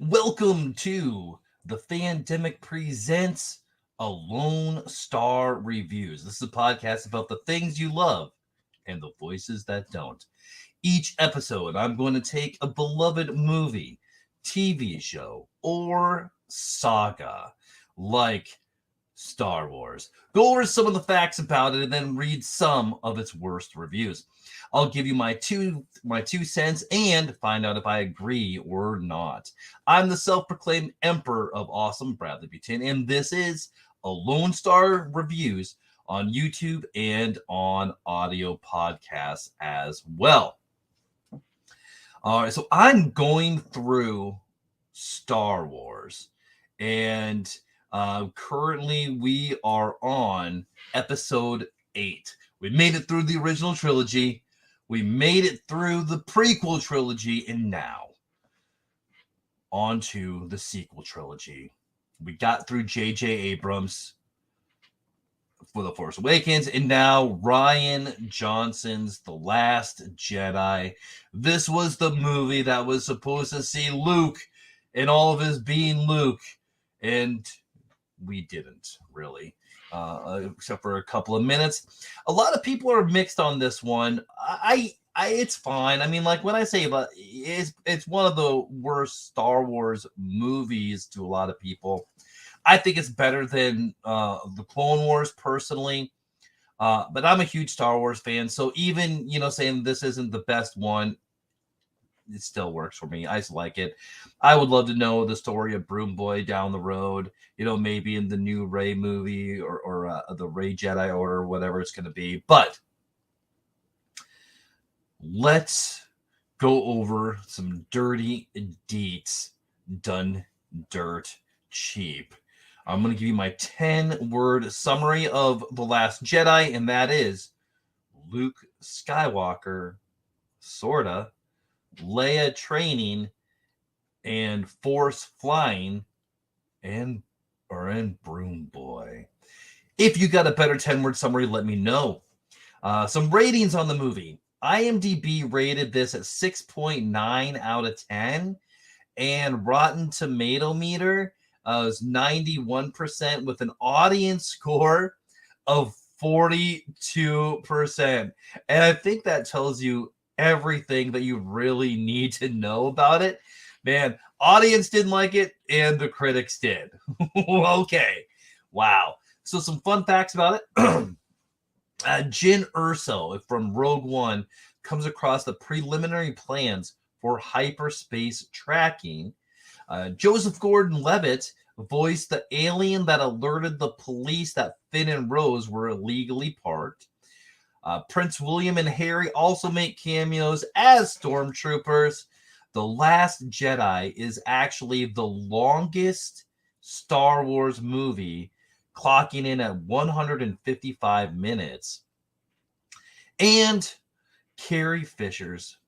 Welcome to the Fandemic Presents Alone Star Reviews. This is a podcast about the things you love and the voices that don't. Each episode, I'm going to take a beloved movie, TV show, or saga like Star Wars. Go over some of the facts about it and then read some of its worst reviews. I'll give you my two cents and find out if I agree or not. I'm the self-proclaimed Emperor of Awesome, Bradley Butin, and this is a Lone Star Reviews on YouTube and on audio podcasts as well. All right, so I'm going through Star Wars, and currently we are on episode 8. We made it through the original trilogy. We made it through the prequel trilogy, and now on to the sequel trilogy. We got through J.J. Abrams for The Force Awakens, and now Rian Johnson's The Last Jedi. This was the movie that was supposed to see Luke and all of his being Luke, and we didn't really. Except for a couple of minutes. A lot of people are mixed on this one. It's fine. I mean, like when I say about it's one of the worst Star Wars movies to a lot of people. I think it's better than the Clone Wars personally. But I'm a huge Star Wars fan, so even saying this isn't the best one, it still works for me. I just like it. I would love to know the story of Broom Boy down the road, maybe in the new Rey movie or the Rey Jedi Order, whatever it's going to be. But let's go over some dirty deets done dirt cheap. I'm going to give you my 10-word summary of The Last Jedi, and that is Luke Skywalker, sorta, Leia training, and Force flying, and Broom Boy. If you got a better 10-word summary, let me know. Some ratings on the movie. IMDb rated this at 6.9 out of 10, and Rotten Tomato meter was 91% with an audience score of 42%. And I think that tells you everything that you really need to know about it. Man, audience didn't like it and the critics did. Okay. Wow. So some fun facts about it. Jyn Erso from Rogue One comes across the preliminary plans for hyperspace tracking. Joseph Gordon-Levitt voiced the alien that alerted the police that Finn and Rose were illegally parked. Prince William and Harry also make cameos as stormtroopers. The Last Jedi is actually the longest Star Wars movie, clocking in at 155 minutes. And Carrie Fisher's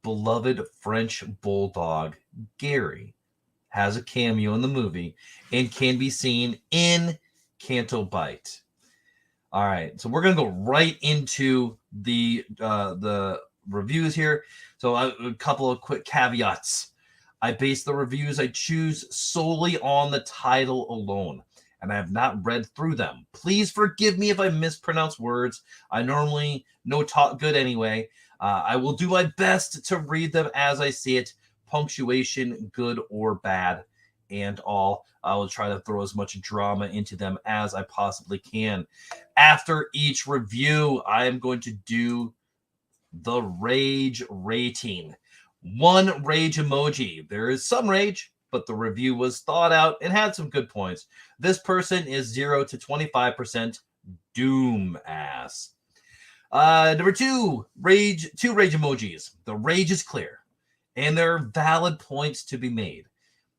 beloved French bulldog, Gary, has a cameo in the movie and can be seen in Canto Bight. All right, so we're going to go right into the reviews here. So a couple of quick caveats. I base the reviews I choose solely on the title alone, and I have not read through them. Please forgive me if I mispronounce words. I normally know talk good anyway. I will do my best to read them as I see it, punctuation, good or bad, and all. I will try to throw as much drama into them as I possibly can. After each review, I am going to do the rage rating. 1 rage emoji. There is some rage, but the review was thought out and had some good points. This person is 0 to 25% doom ass. Number 2, rage. 2 rage emojis. The rage is clear, and there are valid points to be made.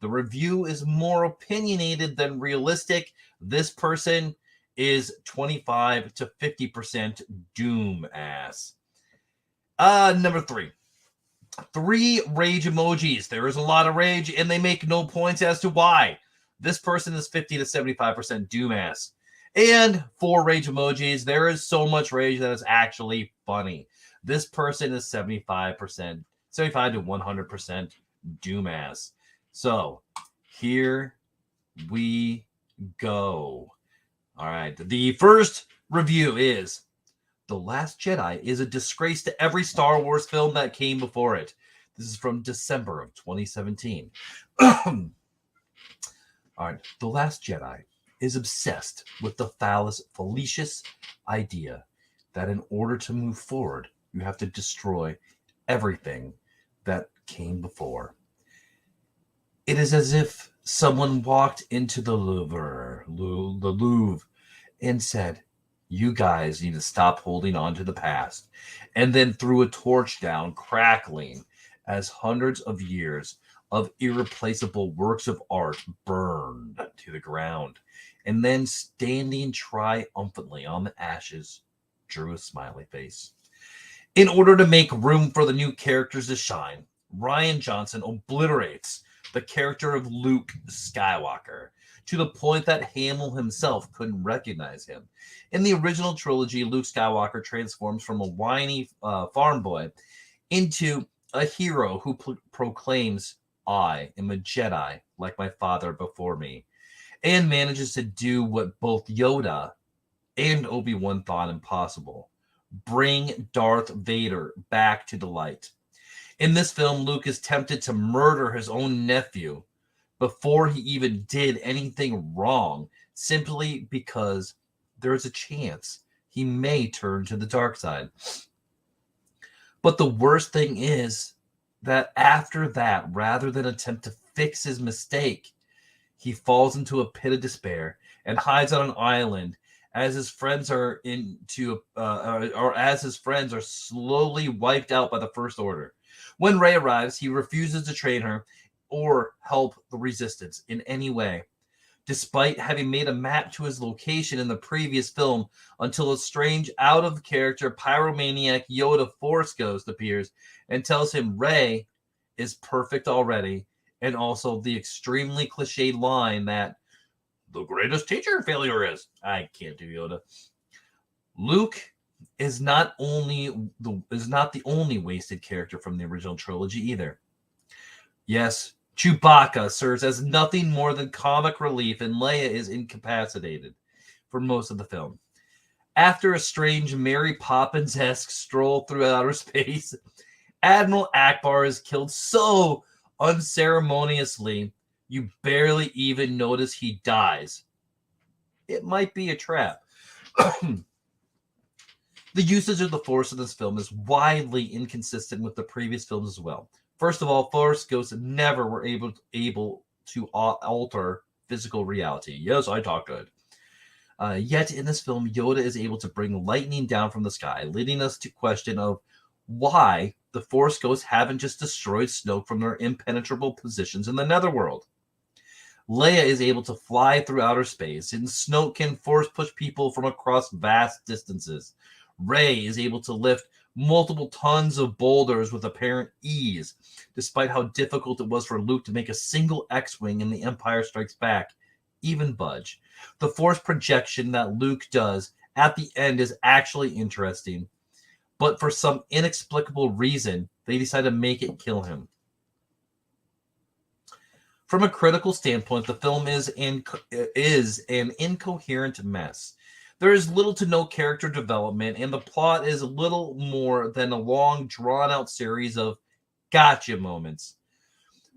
The review is more opinionated than realistic. This person is 25 to 50% doom ass. Number 3. 3 rage emojis. There is a lot of rage, and they make no points as to why. This person is 50 to 75% doom ass. And 4 rage emojis. There is so much rage that is actually funny. This person is 75 to 100% doom ass. So here we go. All right. The first review is The Last Jedi is a disgrace to every Star Wars film that came before it. This is from December of 2017. All right. The Last Jedi is obsessed with the fallacious idea that in order to move forward, you have to destroy everything that came before. It is as if someone walked into the Louvre, and said, "You guys need to stop holding on to the past," and then threw a torch down, crackling, as hundreds of years of irreplaceable works of art burned to the ground, and then standing triumphantly on the ashes, drew a smiley face. In order to make room for the new characters to shine, Rian Johnson obliterates the character of Luke Skywalker to the point that Hamill himself couldn't recognize him. In the original trilogy, Luke Skywalker transforms from a whiny farm boy into a hero who proclaims, "I am a Jedi like my father before me," and manages to do what both Yoda and Obi-Wan thought impossible: bring Darth Vader back to the light. In this film, Luke is tempted to murder his own nephew before he even did anything wrong, simply because there is a chance he may turn to the dark side. But the worst thing is that after that, rather than attempt to fix his mistake, he falls into a pit of despair and hides on an island as his friends are slowly wiped out by the First Order. When Rey arrives, he refuses to train her or help the Resistance in any way, despite having made a map to his location in the previous film, until a strange, out-of-character pyromaniac Yoda Force Ghost appears and tells him Rey is perfect already, and also the extremely cliched line that the greatest teacher failure is. I can't do Yoda. Luke is not the only wasted character from the original trilogy either. Yes, Chewbacca serves as nothing more than comic relief, and Leia is incapacitated for most of the film. After a strange Mary Poppins-esque stroll through outer space, Admiral Akbar is killed so unceremoniously you barely even notice he dies. It might be a trap. The usage of the Force in this film is widely inconsistent with the previous films as well. First of all, Force Ghosts never were able to alter physical reality. Yes, I talk good. Yet in this film, Yoda is able to bring lightning down from the sky, leading us to question of why the Force Ghosts haven't just destroyed Snoke from their impenetrable positions in the Netherworld. Leia is able to fly through outer space, and Snoke can force push people from across vast distances. Rey is able to lift multiple tons of boulders with apparent ease, despite how difficult it was for Luke to make a single X-Wing in The Empire Strikes Back even budge. The Force projection that Luke does at the end is actually interesting, but for some inexplicable reason, they decide to make it kill him. From a critical standpoint, the film is an incoherent mess. There is little to no character development, and the plot is little more than a long, drawn-out series of gotcha moments.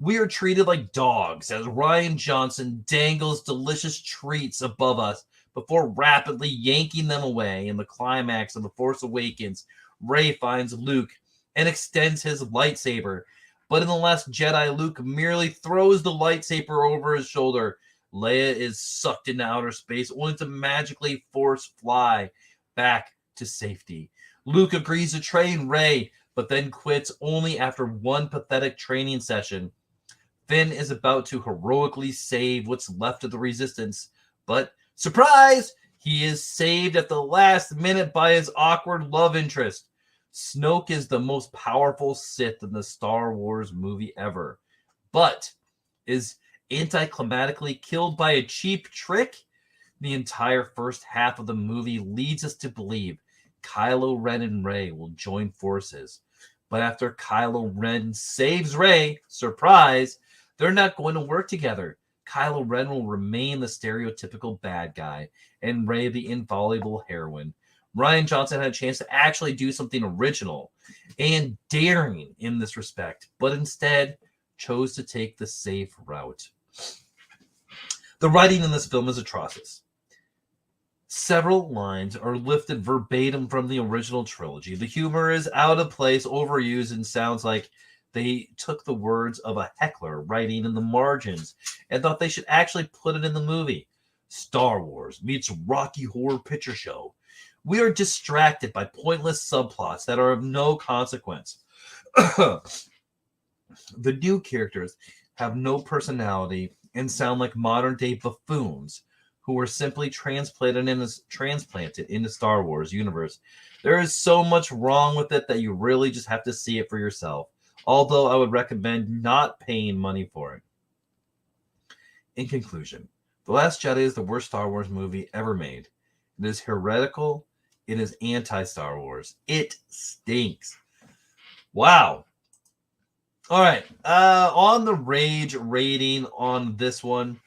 We are treated like dogs as Rian Johnson dangles delicious treats above us before rapidly yanking them away. In the climax of The Force Awakens, Rey finds Luke and extends his lightsaber. But in The Last Jedi, Luke merely throws the lightsaber over his shoulder. Leia is sucked into outer space, only to magically force fly back to safety. Luke agrees to train Rey, but then quits only after one pathetic training session. Finn is about to heroically save what's left of the Resistance, but surprise! He is saved at the last minute by his awkward love interest. Snoke is the most powerful Sith in the Star Wars movie ever, but is anticlimactically killed by a cheap trick. The entire first half of the movie leads us to believe Kylo Ren and Rey will join forces. But after Kylo Ren saves Rey, surprise, they're not going to work together. Kylo Ren will remain the stereotypical bad guy, and Rey the inviolable heroine. Rian Johnson had a chance to actually do something original and daring in this respect, but instead chose to take the safe route. The writing in this film is atrocious. Several lines are lifted verbatim from the original trilogy. The humor is out of place, overused, and sounds like they took the words of a heckler writing in the margins and thought they should actually put it in the movie. Star Wars meets Rocky Horror Picture Show. We are distracted by pointless subplots that are of no consequence. The new characters have no personality and sound like modern-day buffoons who were simply transplanted into Star Wars universe. There is so much wrong with it that you really just have to see it for yourself. Although I would recommend not paying money for it. In conclusion, The Last Jedi is the worst Star Wars movie ever made. It is heretical. It is anti-Star Wars. It stinks. Wow. All right. On the rage rating on this one,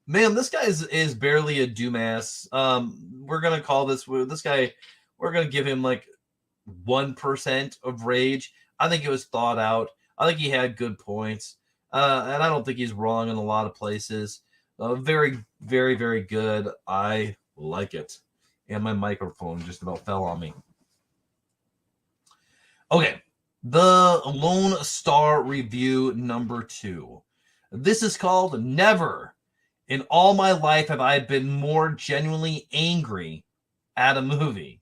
man, this guy is barely a Dumas. We're gonna call this guy. We're gonna give him like 1% of rage. I think it was thought out. I think he had good points, and I don't think he's wrong in a lot of places. Very, very, very good. I like it. And my microphone just about fell on me. Okay, the Lone Star review number 2. This is called Never. In all my life have I been more genuinely angry at a movie.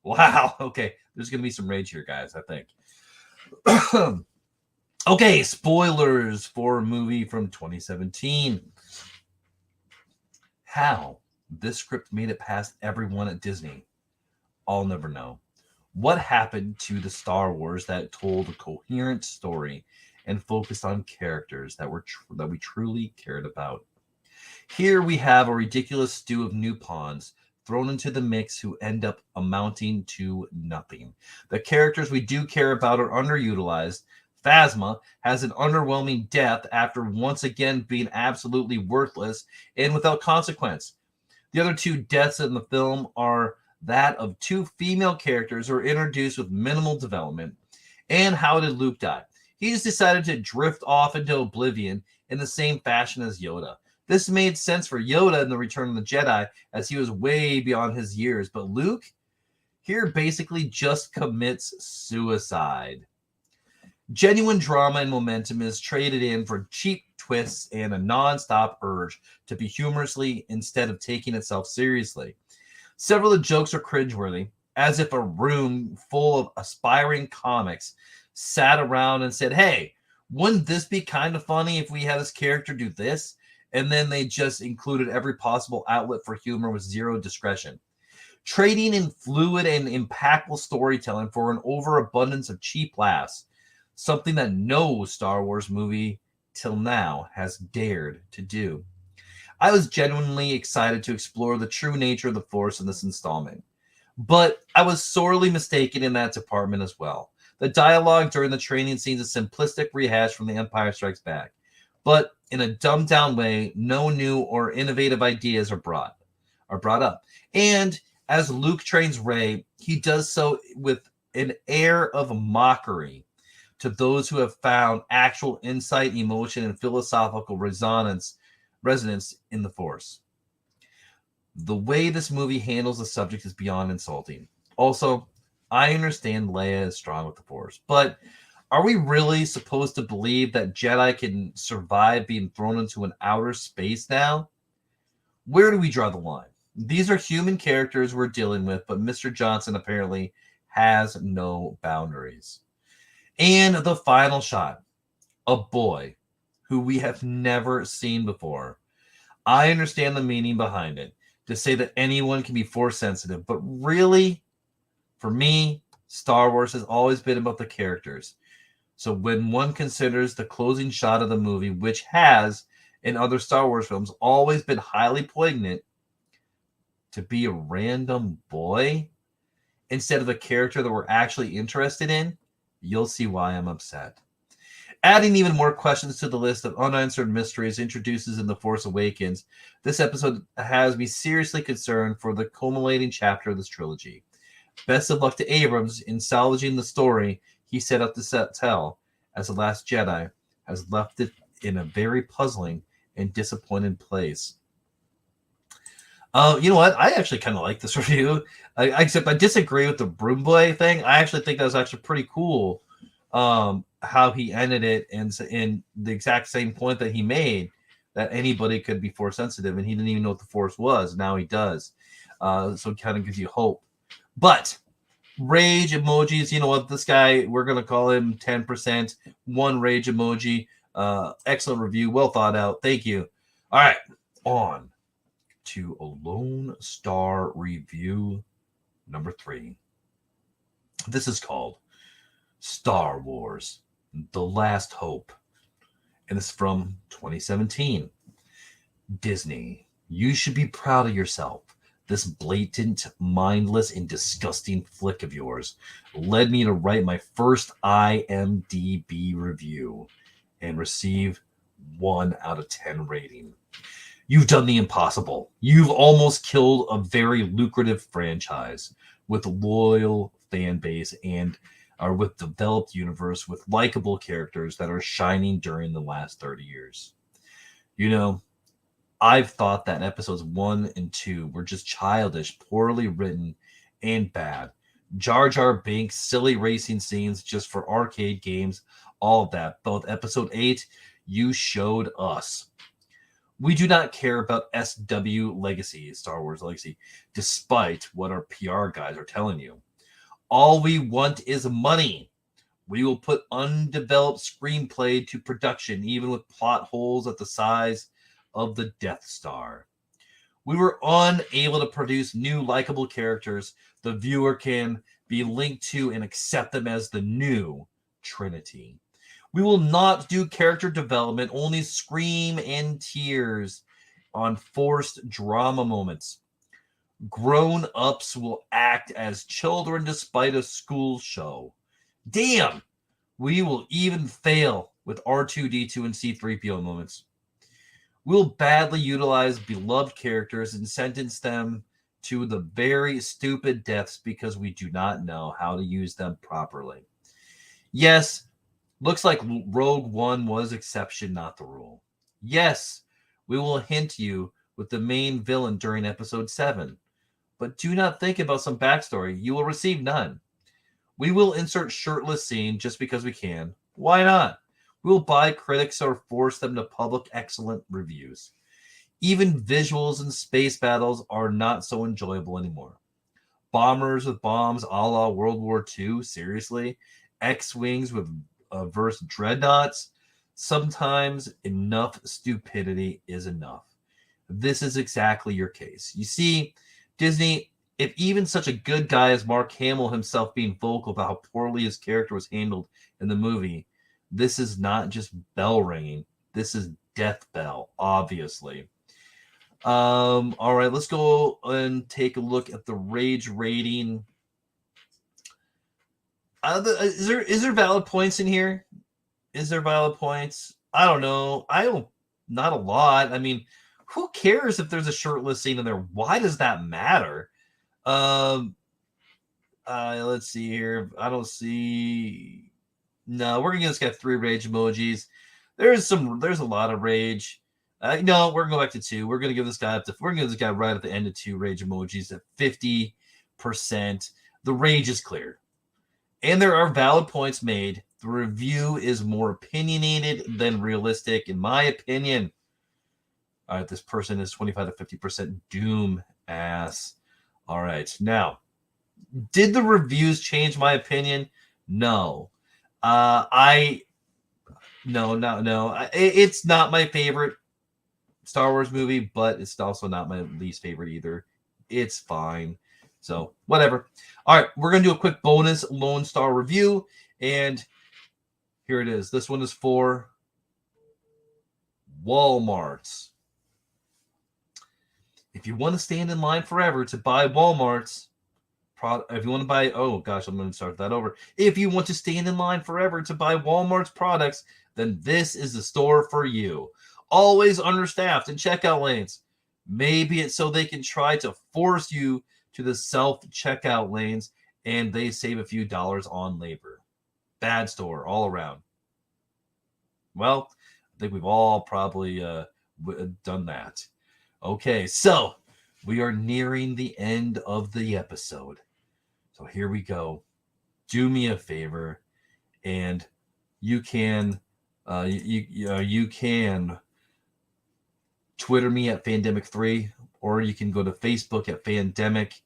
Wow. Okay, there's going to be some rage here, guys, I think. Okay, spoilers for a movie from 2017. How this script made it past everyone at Disney, I'll never know. What happened to the Star Wars that told a coherent story and focused on characters that we truly cared about? Here we have a ridiculous stew of new pawns thrown into the mix who end up amounting to nothing. The characters we do care about are underutilized. Phasma has an underwhelming death after once again being absolutely worthless and without consequence. The other 2 deaths in the film are that of 2 female characters who are introduced with minimal development. And how did Luke die? He just decided to drift off into oblivion in the same fashion as Yoda. This made sense for Yoda in The Return of the Jedi, as he was way beyond his years. But Luke here basically just commits suicide. Genuine drama and momentum is traded in for cheap twists and a non-stop urge to be humorously instead of taking itself seriously. Several of the jokes are cringeworthy, as if a room full of aspiring comics sat around and said, hey, wouldn't this be kind of funny if we had this character do this? And then they just included every possible outlet for humor with zero discretion. Trading in fluid and impactful storytelling for an overabundance of cheap laughs, something that no Star Wars movie till now has dared to do. I was genuinely excited to explore the true nature of the Force in this installment, but I was sorely mistaken in that department as well. The dialogue during the training scenes is a simplistic rehash from The Empire Strikes Back, but in a dumbed down way, no new or innovative ideas are brought up. And as Luke trains Rey, he does so with an air of mockery to those who have found actual insight, emotion, and philosophical resonance in the Force. The way this movie handles the subject is beyond insulting. Also, I understand Leia is strong with the Force, but are we really supposed to believe that Jedi can survive being thrown into an outer space now? Where do we draw the line? These are human characters we're dealing with, but Mr. Johnson apparently has no boundaries. And the final shot, a boy who we have never seen before. I understand the meaning behind it, to say that anyone can be Force sensitive, but really, for me, Star Wars has always been about the characters. So when one considers the closing shot of the movie, which has, in other Star Wars films, always been highly poignant, to be a random boy instead of a character that we're actually interested in, you'll see why I'm upset. Adding even more questions to the list of unanswered mysteries introduces in The Force Awakens, this episode has me seriously concerned for the culminating chapter of this trilogy. Best of luck to Abrams in salvaging the story he set out to tell, as The Last Jedi has left it in a very puzzling and disappointed place. You know what? I actually kind of like this review, except I disagree with the Broom Boy thing. I actually think that was actually pretty cool. How he ended it, and in the exact same point that he made, that anybody could be force sensitive, and he didn't even know what the force was. Now he does. So it kind of gives you hope. But rage emojis, you know what? This guy, we're gonna call him 10%. One rage emoji. Excellent review, well thought out. Thank you. All right, on to a Lone Star review number 3. This is called Star Wars: The Last Hope, and it's from 2017. Disney, you should be proud of yourself. This blatant, mindless, and disgusting flick of yours led me to write my first IMDb review and receive 1 out of 10 rating. You've done the impossible. You've almost killed a very lucrative franchise with a loyal fan base and are with developed universe with likable characters that are shining during the last 30 years. You know, I've thought that episodes 1 and 2 were just childish, poorly written, and bad. Jar Jar Binks, silly racing scenes just for arcade games, all of that. Both episode 8, you showed us. We do not care about SW Legacy, Star Wars Legacy, despite what our PR guys are telling you. All we want is money. We will put undeveloped screenplay to production, even with plot holes at the size of the Death Star. We were unable to produce new likable characters the viewer can be linked to and accept them as the new Trinity. We will not do character development, only scream and tears on forced drama moments. Grown-ups will act as children despite a school show. Damn! We will even fail with R2-D2 and C-3PO moments. We'll badly utilize beloved characters and sentence them to the very stupid deaths because we do not know how to use them properly. Yes, looks like Rogue One was exception, not the rule. Yes, we will hint you with the main villain during episode 7. But do not think about some backstory. You will receive none. We will insert shirtless scene just because we can. Why not? We will buy critics or force them to public excellent reviews. Even visuals and space battles are not so enjoyable anymore. Bombers with bombs a la World War II? Seriously? X-Wings with verse dreadnoughts? Sometimes enough stupidity is enough. This is exactly your case. You see, Disney, if even such a good guy as Mark Hamill himself being vocal about how poorly his character was handled in the movie, this is not just bell ringing. This is death bell, obviously. All right, let's go and take a look at the rage rating. Is there valid points in here? Is there valid points? I don't know. Not a lot. I mean, who cares if there's a shirtless scene in there? Why does that matter? Let's see here. I don't see. No, we're gonna give this guy 3 rage emojis. There's a lot of rage. No, we're gonna go back to 2. We're gonna give this guy right at the end of 2 rage emojis at 50%. The rage is clear, and there are valid points made. The review is more opinionated than realistic, in my opinion. All right, this person is 25 to 50% doom ass. All right, now, did the reviews change my opinion? No. It's not my favorite Star Wars movie, but it's also not my least favorite either. It's fine. So, whatever. All right, we're going to do a quick bonus Lone Star review, and here it is. This one is for Walmart's. If you want to stand in line forever to buy Walmart's if you want to buy, oh gosh, I'm going to start that over. If you want to stand in line forever to buy Walmart's products, then this is the store for you. Always understaffed in checkout lanes. Maybe it's so they can try to force you to the self-checkout lanes and they save a few dollars on labor. Bad store all around. Well, I think we've all probably done that. Okay, so we are nearing the end of the episode. So here we go. Do me a favor, and you can you can Twitter me at Fandemic3, or you can go to Facebook at Fandemic,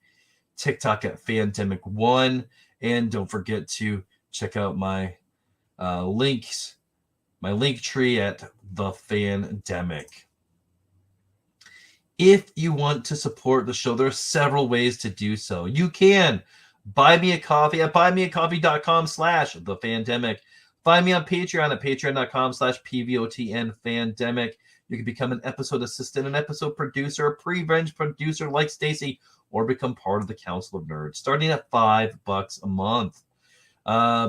TikTok at Fandemic1, and don't forget to check out my links, my link tree at the Fandemic. If you want to support the show, there are several ways to do so. You can buy me a coffee at buymeacoffee.com/thefandemic. Find me on Patreon at patreon.com/PVOTNFandemic. You can become an episode assistant, an episode producer, a pre-bench producer like Stacy, or become part of the Council of Nerds, starting at $5 a month.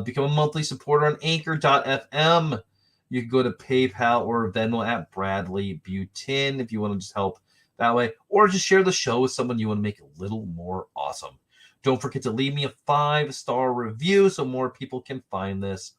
Become a monthly supporter on Anchor.fm. You can go to PayPal or Venmo at Bradley Butin if you want to just help that way, or just share the show with someone you want to make a little more awesome. Don't forget to leave me a 5-star review so more people can find this.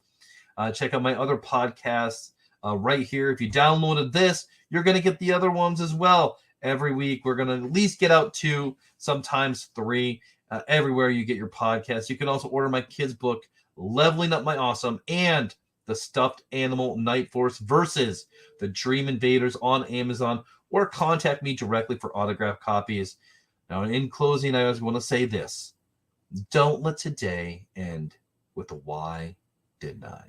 Check out my other podcasts right here. If you downloaded this, you're going to get the other ones as well. Every week, we're going to at least get out 2, sometimes 3, everywhere you get your podcasts. You can also order my kids' book, Leveling Up My Awesome, and the Stuffed Animal Night Force versus the Dream Invaders on Amazon, or contact me directly for autographed copies. Now, in closing, I just want to say this. Don't let today end with a why didn't I?